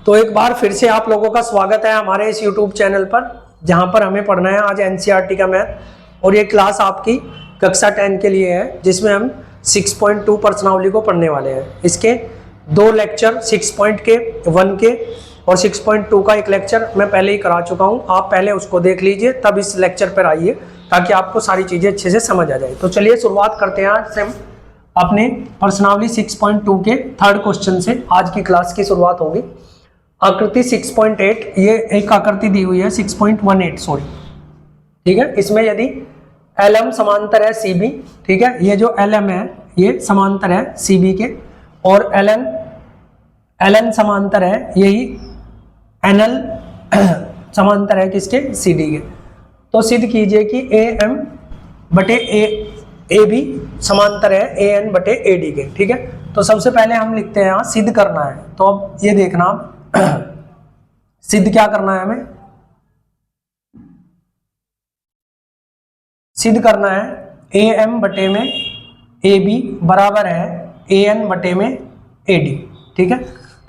तो एक बार फिर से आप लोगों का स्वागत है हमारे इस YouTube चैनल पर, जहां पर हमें पढ़ना है आज NCERT का मैथ। और ये क्लास आपकी कक्षा 10 के लिए है, जिसमें हम 6.2 प्रश्नावली को पढ़ने वाले हैं। इसके दो लेक्चर 6.1 के और 6.2 का एक लेक्चर मैं पहले ही करा चुका हूं। आप पहले उसको देख लीजिए, तब इस लेक्चर पर आइए, ताकि आपको सारी चीजें अच्छे से समझ आ जाए। तो चलिए शुरुआत करते हैं आज से हम अपने प्रश्नावली 6.2 के थर्ड क्वेश्चन से। आज की क्लास की शुरुआत होगी। आकृति 6.8, ये एक आकृति दी हुई है 6.18 सॉरी, ठीक है। इसमें यदि LM समांतर है CB, ठीक है, ये जो LM है ये समांतर है CB के, और LN समांतर है, यही NL समांतर है किसके, CD के। तो सिद्ध कीजिए कि AM बटे AB समांतर है AN बटे AD के, ठीक है। तो सबसे पहले हम लिखते हैं यहाँ सिद्ध करना है। तो अब ये देखना, सिद्ध क्या करना है हमें, सिद्ध करना है AM बटे में AB बराबर है AN बटे में AD, ठीक है।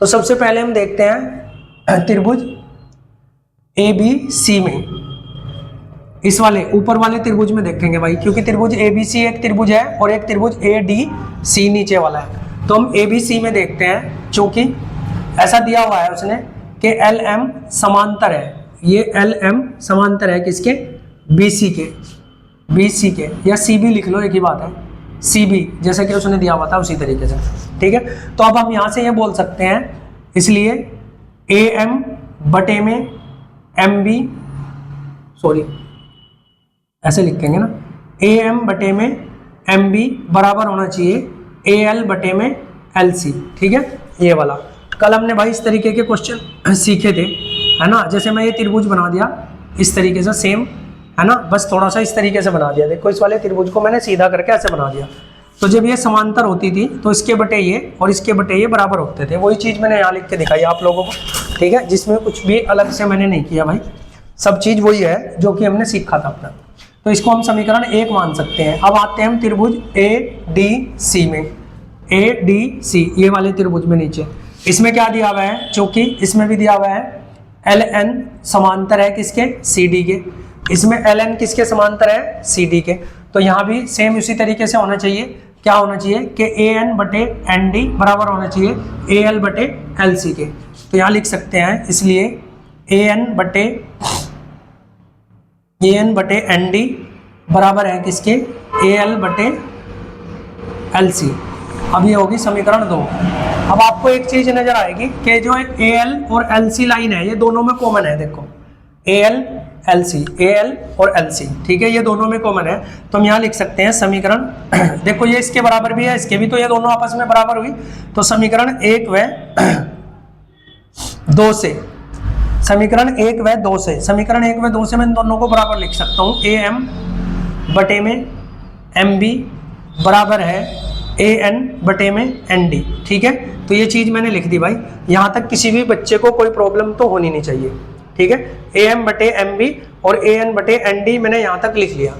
तो सबसे पहले हम देखते हैं त्रिभुज ABC में, इस वाले ऊपर वाले त्रिभुज में देखेंगे भाई, क्योंकि त्रिभुज ABC एक त्रिभुज है और एक त्रिभुज ADC नीचे वाला है। तो हम ABC में देखते हैं, चूंकि ऐसा दिया हुआ है उसने कि LM समांतर है, ये LM समांतर है किसके, BC के, या CB लिख लो, एक ही बात है, CB जैसे कि उसने दिया हुआ था उसी तरीके से, ठीक है। तो अब हम यहां से ये बोल सकते हैं, इसलिए AM बटे में MB, सॉरी ऐसे लिखेंगे ना, AM बटे में MB बराबर होना चाहिए AL बटे में LC, ठीक है। ये वाला कल हमने भाई इस तरीके के क्वेश्चन सीखे थे, है ना। जैसे मैं ये त्रिभुज बना दिया इस तरीके से, सेम है ना, बस थोड़ा सा इस तरीके से बना दिया। देखो इस वाले त्रिभुज को मैंने सीधा करके ऐसे बना दिया। तो जब ये समांतर होती थी तो इसके बटे ये और इसके बटे ये बराबर होते थे। वही चीज़ मैंने यहाँ लिख के दिखाई आप लोगों को, ठीक है, जिसमें कुछ भी अलग से मैंने नहीं किया भाई, सब चीज़ वही है जो कि हमने सीखा था अपना। तो इसको हम समीकरण 1 मान सकते हैं। अब आते हैं हम त्रिभुज ADC में, ADC ये वाले त्रिभुज में नीचे, इसमें क्या दिया हुआ है, चूंकि इसमें भी दिया हुआ है LN समांतर है किसके, CD के, इसमें LN किसके समांतर है, CD के। तो यहाँ भी सेम उसी तरीके से होना चाहिए। क्या होना चाहिए कि AN बटे ND बराबर होना चाहिए AL बटे LC के। तो यहाँ लिख सकते हैं, इसलिए AN बटे ND बराबर है किसके, AL बटे LC। अब ये होगी समीकरण 2। अब आपको एक चीज नजर आएगी कि जो AL और LC लाइन है ये दोनों में कॉमन है। देखो AL और LC, ठीक है, ये दोनों में कॉमन है। तो हम यहाँ लिख सकते हैं समीकरण देखो ये इसके बराबर भी है, इसके भी, तो ये दोनों आपस में बराबर हुई। तो समीकरण 1 व 2 से, समीकरण 1 व 2 से, समीकरण 1 व 2 से मैं इन दोनों को बराबर लिख सकता हूँ। AM बटे में MB बराबर है AN बटे में ND, ठीक है। तो ये चीज मैंने लिख दी भाई। यहां तक किसी भी बच्चे को कोई प्रॉब्लम तो होनी नहीं चाहिए, ठीक है। AM बटे MB और AN बटे ND मैंने यहां तक लिख लिया,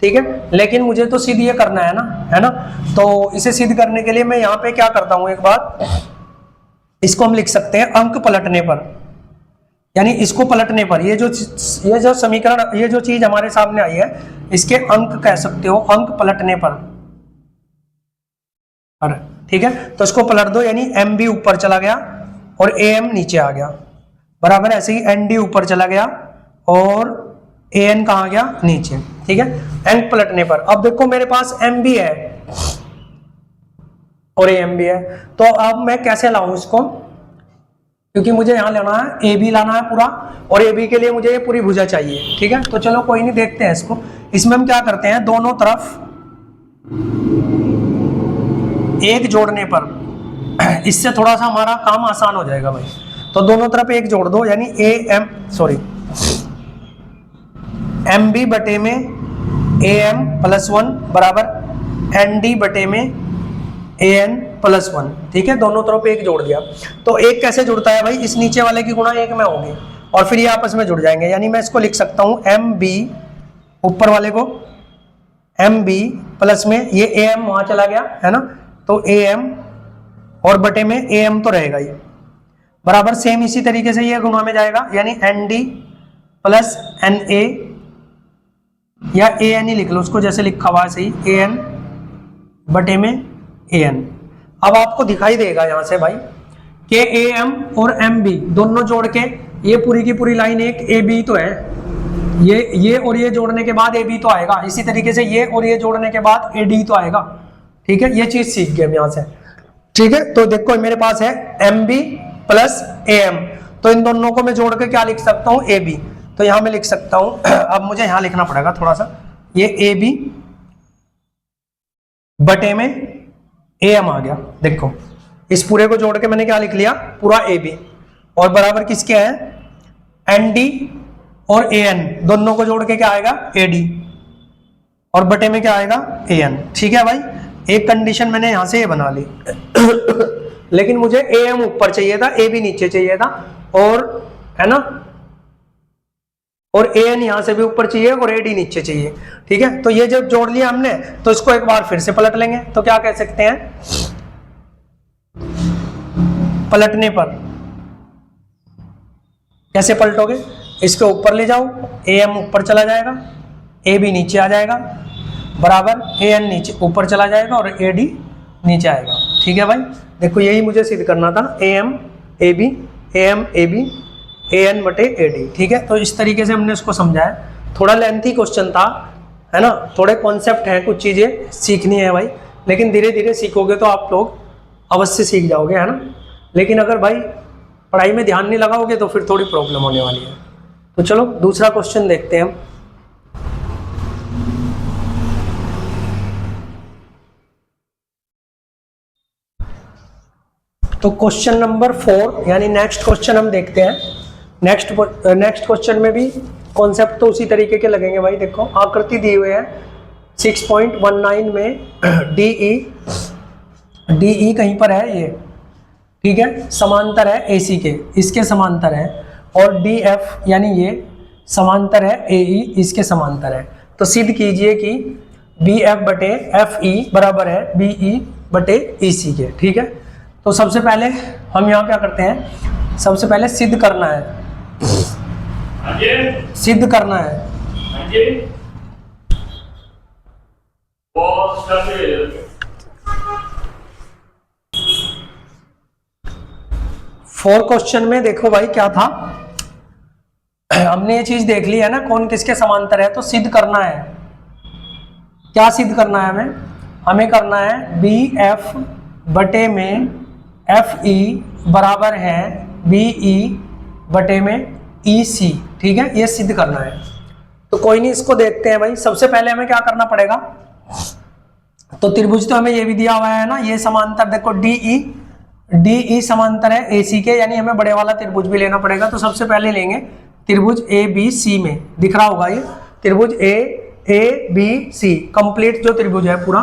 ठीक है। लेकिन मुझे तो सिद्ध ये करना है ना, है ना। तो इसे सिद्ध करने के लिए मैं यहाँ पे क्या करता हूँ, एक बात, इसको हम लिख सकते हैं अंक पलटने पर, यानी इसको पलटने पर ये जो समीकरण, ये जो चीज हमारे सामने आई है, इसके अंक कह सकते हो, अंक पलटने पर, ठीक है। तो इसको पलट दो, यानी MB ऊपर चला गया और AM नीचे आ गया, बराबर। ऐसे ही ND ऊपर चला गया और AN कहाँ गया, नीचे, ठीक है, अंक पलटने पर। अब देखो मेरे पास MB है और AM भी है, तो अब मैं कैसे लाऊं इसको, क्योंकि मुझे यहाँ लेना है AB लाना है पूरा, और AB के लिए मुझे ये पूरी भुजा चाहिए, ठीक है। तो चलो कोई नहीं, देखते हैं इसको। इसमें हम क्या करते हैं, दोनों तरफ एक जोड़ने पर, इससे थोड़ा सा हमारा काम आसान हो जाएगा भाई। तो दोनों तरफ एक जोड़ दो, यानी MB बटे में AM प्लस 1 बराबर ND बटे में AN प्लस 1, ठीक है। दोनों तरफ एक जोड़ दिया। तो एक कैसे जुड़ता है भाई, इस नीचे वाले की गुणा एक में होगी और फिर ये आपस में जुड़ जाएंगे। यानी मैं इसको लिख सकता हूं MB, ऊपर वाले को MB प्लस में ये AM वहां चला गया, है ना, तो AM और बटे में AM तो रहेगा ही, बराबर सेम इसी तरीके से ये गुणा में जाएगा, यानी N D plus N A, या ए एन ही लिख लो उसको जैसे लिखा हुआ है सही, ए एन बटे में ए एन। अब आपको दिखाई देगा यहां से भाई के ए एम और एम बी दोनों जोड़ के ये पूरी की पूरी लाइन एक ए बी तो है, ये और ये जोड़ने के बाद ए बी तो आएगा, इसी तरीके से ये और ये जोड़ने के बाद ए डी तो आएगा। ठीक है, ये चीज सीख गए हम यहां से। ठीक है, तो देखो मेरे पास है M B plus A M, तो इन दोनों को मैं जोड़ के क्या लिख सकता हूं, ए बी। तो यहां मैं लिख सकता हूं अब मुझे यहां लिखना पड़ेगा थोड़ा सा, ये ए बी बटे में ए एम आ गया। देखो इस पूरे को जोड़ के मैंने क्या लिख लिया, पूरा ए बी, और बराबर किसके है, एन डी और ए एन दोनों को जोड़ के क्या आएगा, ए डी, और बटे में क्या आएगा, ए एन। ठीक है भाई, एक कंडीशन मैंने यहां से ये बना ली लेकिन मुझे ए एम ऊपर चाहिए था, ए बी नीचे चाहिए था, और है ना, और ए एन यहां से भी ऊपर चाहिए और ए डी नीचे चाहिए। ठीक है, तो ये जब जोड़ लिया हमने तो इसको एक बार फिर से पलट लेंगे। तो क्या कह सकते हैं, पलटने पर कैसे पलटोगे, इसके ऊपर ले जाओ, ए एम ऊपर चला जाएगा, ए बी नीचे आ जाएगा, बराबर ए एन नीचे ऊपर चला जाएगा और ए डी नीचे आएगा। ठीक है भाई, देखो यही मुझे सिद्ध करना था, A M A B, A M A B, A N बटे ए डी। ठीक है, तो इस तरीके से हमने इसको समझाया। थोड़ा लेंथी क्वेश्चन था, है ना, थोड़े कॉन्सेप्ट हैं, कुछ चीज़ें सीखनी है भाई, लेकिन धीरे धीरे सीखोगे तो आप लोग अवश्य सीख जाओगे, है ना। लेकिन अगर भाई पढ़ाई में ध्यान नहीं लगाओगे तो फिर थोड़ी प्रॉब्लम होने वाली है। तो चलो दूसरा क्वेश्चन देखते हैं हम। तो क्वेश्चन नंबर 4 यानी नेक्स्ट क्वेश्चन हम देखते हैं। नेक्स्ट क्वेश्चन में भी कॉन्सेप्ट तो उसी तरीके के लगेंगे भाई। देखो आकृति दी हुई है 6.19 में DE कहीं पर है ये, ठीक है, समांतर है AC के, इसके समांतर है, और DF यानी ये समांतर है AE, इसके समांतर है। तो सिद्ध कीजिए कि BF बटे FE बराबर है BE बटे EC के। ठीक है, तो सबसे पहले हम यहाँ क्या करते हैं, सबसे पहले सिद्ध करना है, सिद्ध करना है। फोर क्वेश्चन में देखो भाई क्या था, हमने ये चीज देख ली है ना, कौन किसके समांतर है, तो सिद्ध करना है। क्या सिद्ध करना है हमें, हमें करना है BF बटे में FE बराबर है BE बटे में EC। ठीक है, ये सिद्ध करना है। तो कोई नहीं, इसको देखते हैं भाई। सबसे पहले हमें क्या करना पड़ेगा, तो त्रिभुज तो हमें ये भी दिया हुआ है ना, ये समांतर देखो DE समांतर है AC के, यानी हमें बड़े वाला त्रिभुज भी लेना पड़ेगा। तो सबसे पहले लेंगे त्रिभुज ABC में, दिख रहा होगा ये त्रिभुज ABC कंप्लीट जो त्रिभुज है पूरा,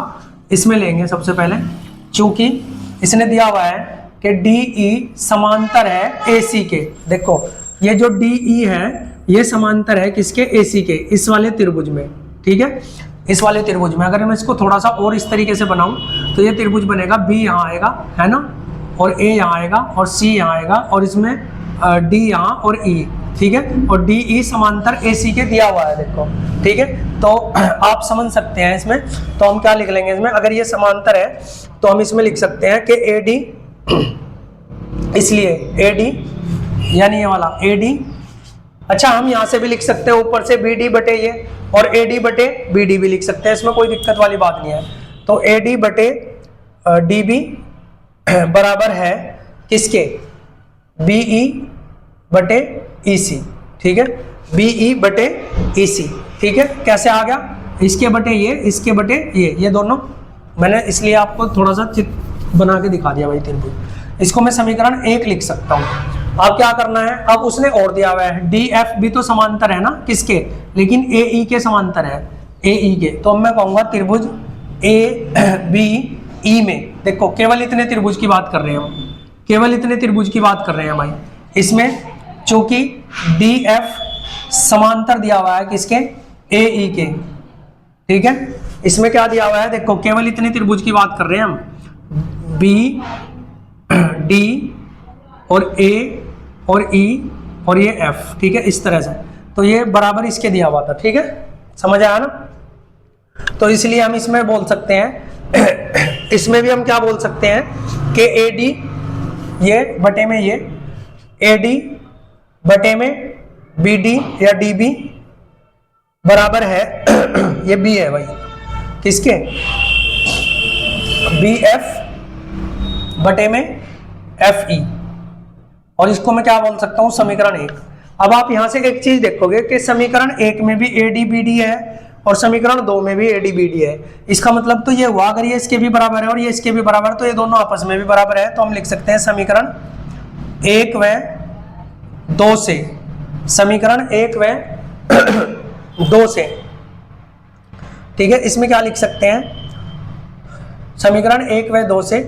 इसमें लेंगे सबसे पहले, चूंकि इसने दिया हुआ है कि DE समांतर है AC के। देखो ये जो DE है ये समांतर है किसके, AC के, इस वाले त्रिभुज में। ठीक है, इस वाले त्रिभुज में अगर मैं इसको थोड़ा सा और इस तरीके से बनाऊं तो ये त्रिभुज बनेगा, B यहाँ आएगा, है ना, और A यहाँ आएगा, और C यहाँ आएगा, और इसमें D यहाँ और E। ठीक है, और DE समांतर AC के दिया हुआ है, देखो। ठीक है, तो आप समझ सकते हैं इसमें। तो हम क्या लिख लेंगे इसमें, अगर ये समांतर है तो हम इसमें लिख सकते हैं कि AD, इसलिए AD यानी ये वाला AD। अच्छा, हम यहाँ से भी लिख सकते हैं ऊपर से BD बटे ये, और AD बटे BD भी लिख सकते हैं, इसमें कोई दिक्कत वाली बात नहीं है। तो AD बटे DB बराबर है किसके, BE बटे EC। ठीक है, BE बटे EC। ठीक है, कैसे आ गया, इसके बटे ये, इसके बटे ये दोनों मैंने इसलिए आपको थोड़ा सा चित्र बना के दिखा दिया भाई त्रिभुज। इसको मैं समीकरण 1 लिख सकता हूँ। अब क्या करना है, अब उसने और दिया हुआ है DF भी तो समांतर है ना किसके, लेकिन AE के समांतर है, AE के। तो अब मैं कहूँगा त्रिभुज ABE में, देखो केवल इतने त्रिभुज की बात कर रहे हैं हम, केवल इतने त्रिभुज की बात कर रहे हैं भाई। इसमें चूंकि DF समांतर दिया हुआ है किसके, AE के। ठीक है, इसमें क्या दिया हुआ है, देखो केवल इतने त्रिभुज की बात कर रहे हैं हम, BD और ए और ई और ये एफ, ठीक है, इस तरह से। तो ये बराबर इसके दिया हुआ था, ठीक है, समझ आया ना। तो इसलिए हम इसमें बोल सकते हैं इसमें भी हम क्या बोल सकते हैं कि ए डी ये बटे में ये ए डी बटे में बी डी या डी बी बराबर है ये बी है भाई, किसके, बी एफ बटे में एफ ई, और इसको मैं क्या बोल सकता हूं, समीकरण 1। अब आप यहां से एक चीज देखोगे कि समीकरण 1 में भी ए डी बी डी है और समीकरण 2 में भी ए डी बी डी है। इसका मतलब तो ये हुआ अगर ये इसके भी बराबर है और ये इसके भी बराबर है तो ये दोनों आपस में भी बराबर है। तो हम लिख सकते हैं समीकरण 1 व 2 से, समीकरण 1 व 2 से, ठीक है। इसमें क्या लिख सकते हैं, समीकरण 1 व 2 से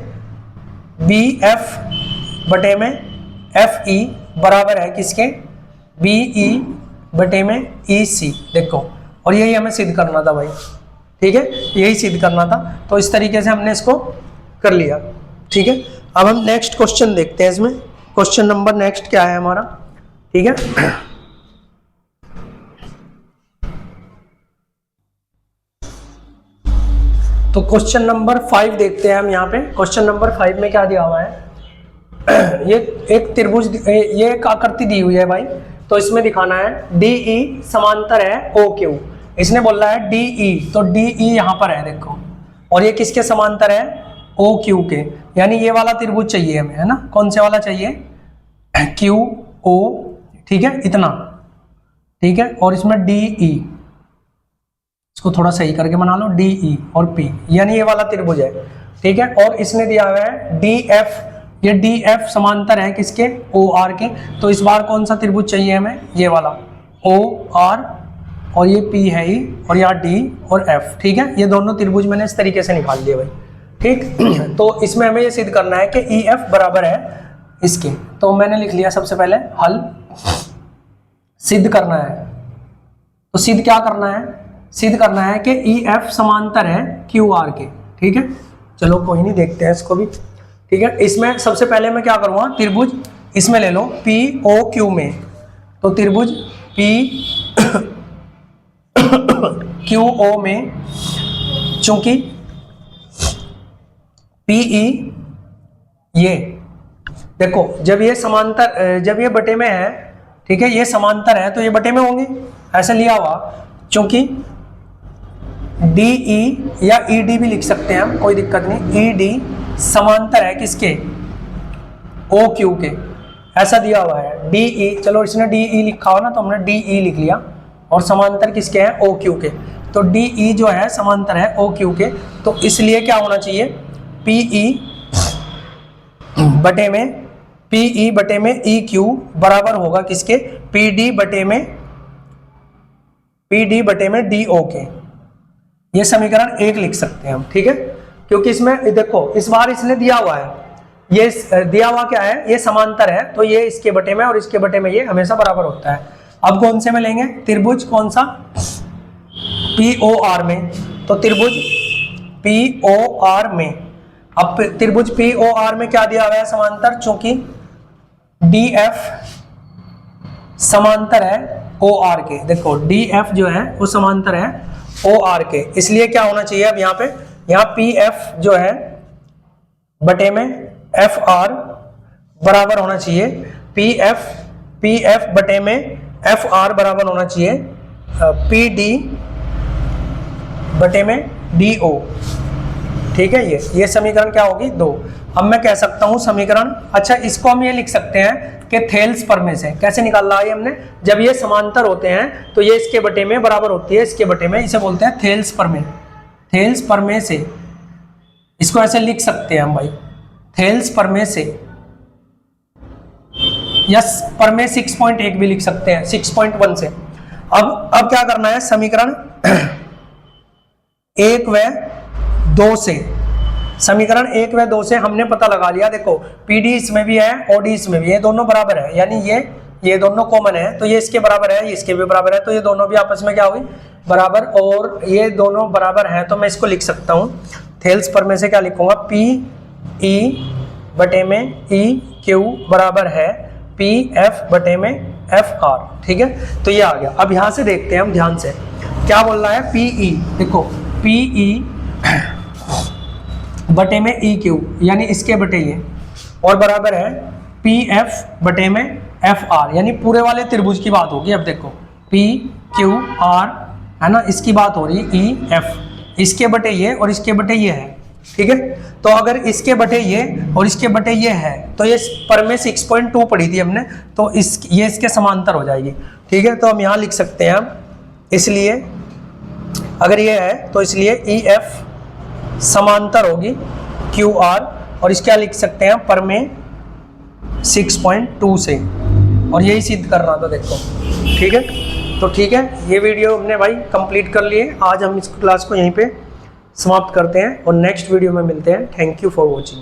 बी एफ बटे में एफ ई बराबर है किसके, बी ई बटे में ई सी। देखो, और यही हमें सिद्ध करना था भाई, ठीक है, यही सिद्ध करना था। तो इस तरीके से हमने इसको कर लिया, ठीक है। अब हम नेक्स्ट क्वेश्चन देखते हैं। इसमें क्वेश्चन नंबर नेक्स्ट क्या है हमारा, ठीक है। तो क्वेश्चन नंबर 5 देखते हैं हम यहाँ पे। क्वेश्चन नंबर 5 में क्या दिया हुआ है, ये एक त्रिभुज, ये एक आकृति दी हुई है भाई। तो इसमें दिखाना है डी ई समांतर है ओ क्यू। इसने बोला है डी ई, तो डी ई यहाँ पर है देखो, और ये किसके समांतर है, ओ क्यू के, यानी ये वाला त्रिभुज चाहिए हमें, है ना। कौन से वाला चाहिए, क्यू ओ, ठीक है, इतना, ठीक है। और इसमें डी ई, इसको थोड़ा सही करके बना लो, डी ई और पी, यानी ये वाला त्रिभुज है, ठीक है। और इसने दिया हुआ है डी एफ, ये डी एफ समांतर है किसके, ओ आर के। तो इस बार कौन सा त्रिभुज चाहिए हमें, ये वाला ओ आर, और ये पी है ही, और यहाँ डी और एफ, ठीक है। ये दोनों त्रिभुज मैंने इस तरीके से निकाल दिए भाई, ठीक। तो इसमें हमें ये सिद्ध करना है कि ई एफ बराबर है इसके। तो मैंने लिख लिया सबसे पहले हल, सिद्ध करना है। तो सिद्ध क्या करना है, सिद्ध करना है कि ई एफ समांतर है क्यू आर के, ठीक है। चलो कोई नहीं, देखते हैं इसको भी, ठीक है। इसमें सबसे पहले मैं क्या करूँगा, त्रिभुज इसमें ले लो पी ओ क्यू में। तो त्रिभुज पी क्यू ओ में, चूंकि पी ई, ये देखो जब ये समांतर, जब ये बटे में है, ठीक है, ये समांतर है तो ये बटे में होंगे, ऐसे लिया हुआ। चूंकि डी ई या ई डी भी लिख सकते हैं हम, कोई दिक्कत नहीं, ई डी समांतर है किसके, ओ क्यू के, ऐसा दिया हुआ है। डी ई, चलो इसने डी ई लिखा हो ना, तो हमने डी ई लिख लिया, और समांतर किसके हैं, ओ क्यू के। तो डी ई जो है समांतर है ओ क्यू के। तो इसलिए क्या होना चाहिए, पी ई बटे में, पी ई बटे में ई क्यू बराबर होगा किसके, पी डी बटे में, पी डी बटे में डी ओ के। ये समीकरण 1 लिख सकते हैं हम, ठीक है। क्योंकि इसमें देखो इस बार इसने दिया हुआ है, ये दिया हुआ क्या है, ये समांतर है, तो ये इसके बटे में और इसके बटे में ये हमेशा बराबर होता है। अब कौन से में लेंगे, त्रिभुज कौन सा, पी ओ आर में। तो त्रिभुज पी ओ आर में, अब त्रिभुज पी ओ आर में क्या दिया हुआ है, समांतर, चूंकि डी एफ समांतर है ओ आर के। देखो डी एफ जो है वो समांतर है ओ आर के, इसलिए क्या होना चाहिए अब यहाँ पे, यहाँ पी एफ जो है बटे में एफ आर बराबर होना चाहिए, पी एफ बटे में एफ आर बराबर होना चाहिए पी डी बटे में डी ओ, ठीक है। ये समीकरण क्या होगी, 2। अब मैं कह सकता हूं समीकरण, अच्छा इसको हम ये लिख सकते हैं कि थेल्स प्रमेय से। कैसे निकाला है हमने, जब ये समांतर होते हैं तो ये इसके बटे में बराबर होती है इसके बटे में, इसे बोलते हैं थेल्स प्रमेय। थेल्स प्रमेय से इसको ऐसे लिख सकते हैं हम भाई, थेल्स प्रमेय से, या प्रमेय 6.1 भी लिख सकते हैं, 6.1 से। अब क्या करना है, समीकरण 1 व 2 से, समीकरण 1 व 2 से हमने पता लगा लिया। देखो पीडी इसमें भी है, ओडी इसमें भी है, दोनों बराबर है, यानी ये दोनों कॉमन है, तो ये इसके बराबर है, ये इसके भी बराबर है, तो ये दोनों भी आपस में क्या हुई, बराबर। और ये दोनों बराबर है, तो मैं इसको लिख सकता हूँ थेल्स प्रमेय से, क्या लिखूंगा, पी ई बटे में ई क्यू बराबर है पी एफ बटे में एफ आर, ठीक है। तो ये आ गया। अब यहाँ से देखते हैं हम ध्यान से, क्या बोल रहा है, पी ई, देखो पी ई बटे में ई क्यू, यानी इसके बटे ये, और बराबर है पी एफ बटे में एफ आर, यानी पूरे वाले त्रिभुज की बात होगी। अब देखो पी क्यू आर है ना, इसकी बात हो रही है, ई एफ, इसके बटे ये और इसके बटे ये है, ठीक है। तो अगर इसके बटे ये और इसके बटे ये है, तो ये पर में 6.2 पढ़ी थी हमने, तो ये इसके समांतर हो जाएगी, ठीक है। तो हम यहाँ लिख सकते हैं, इसलिए अगर ये है तो इसलिए ई एफ समांतर होगी क्यू आर, और इसका लिख सकते हैं पर में 6.2 से, और यही सिद्ध कर रहा था, देखो, ठीक है। तो ठीक है, ये वीडियो हमने भाई कंप्लीट कर लिए। आज हम इस क्लास को यहीं पे समाप्त करते हैं और नेक्स्ट वीडियो में मिलते हैं। Thank you for watching.